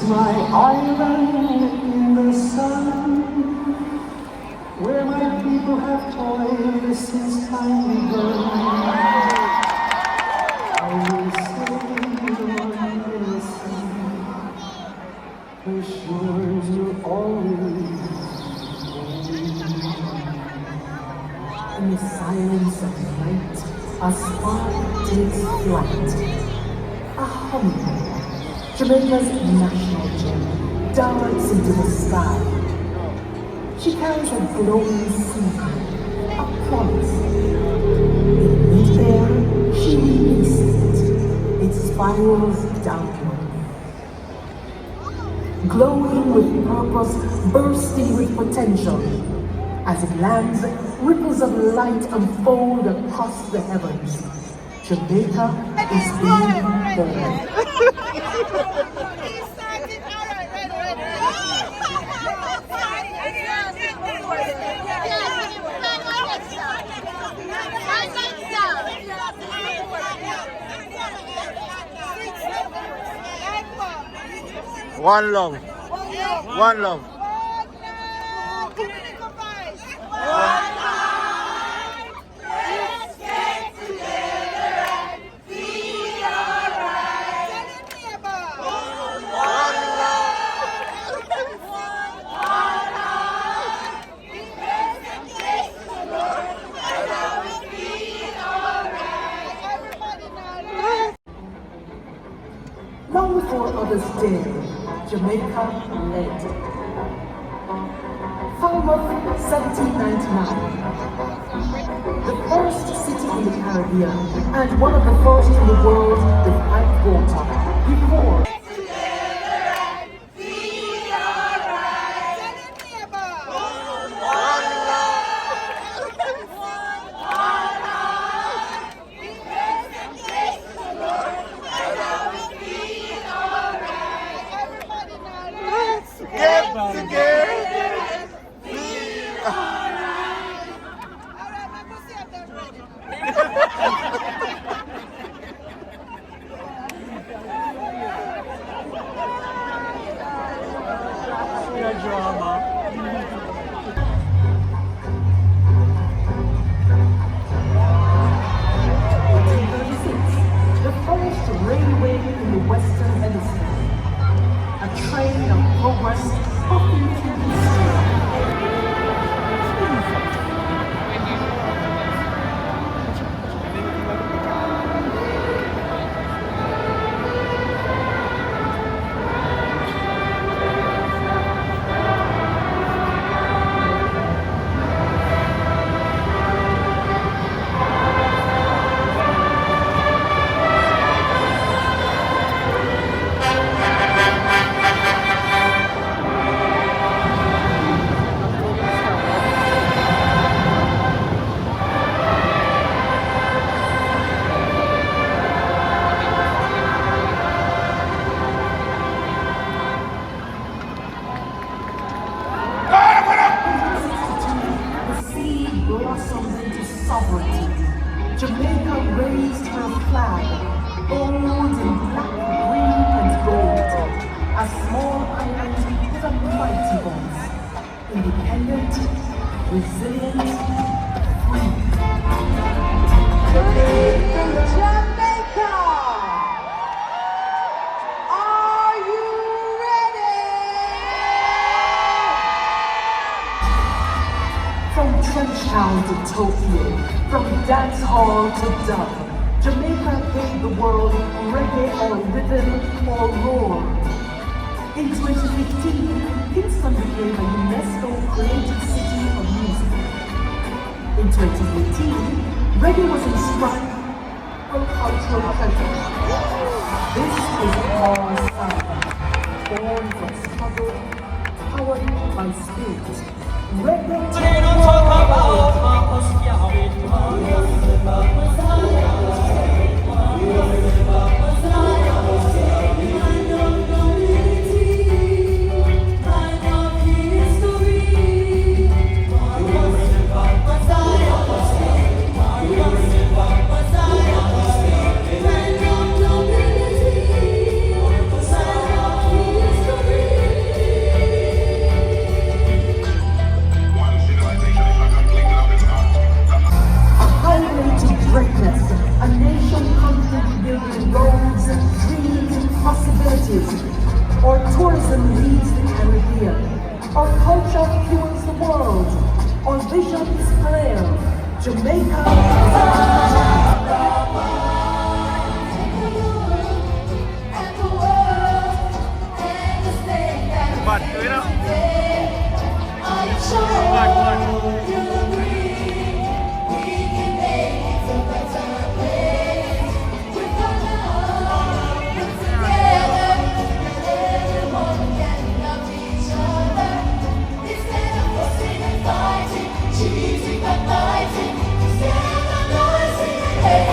my island in the sun, where my people have toiled since time begun. I will sail on the sea, where shores will always be. In the silence of night, a spark takes flight. A hummingbird, Jamaica's national gem, darts into the sky. She carries a glowing secret, a promise. In midair, she releases it. It spirals downward. Glowing with purpose, bursting with potential. As it lands, ripples of light unfold across the heavens. Jamaica is being born. One love. One love. Long before others did, Jamaica led. Falmouth, 1799. The first city in the Caribbean and one of the first in the world with piped water. Before railway in the Western Hemisphere, a train of progress puffing through history. Jamaica raised her flag, bold in black, green, and gold. A small island with a mighty voice, independent, resilient, free. Jamaica! Are you ready? From Trench Town to Tokyo, from dance hall to dub, Jamaica gave the world reggae or rhythm or roar. In 2015, Kingston became a UNESCO Creative City of Music. In 2018, reggae was inscribed for cultural treasure. This is our sound, born from struggle, powered by spirit. Reggae culture fuels the world. Our vision is clear. Jamaica. But, you know.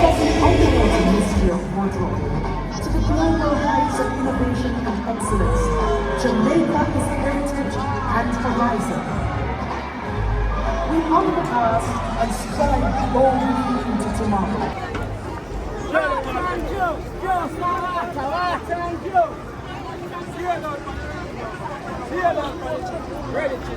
From the underwater mystery of wardrobe to the global heights of innovation and excellence, Jamaica is heritage and horizon. We honor the past and strive boldly into tomorrow. Ready to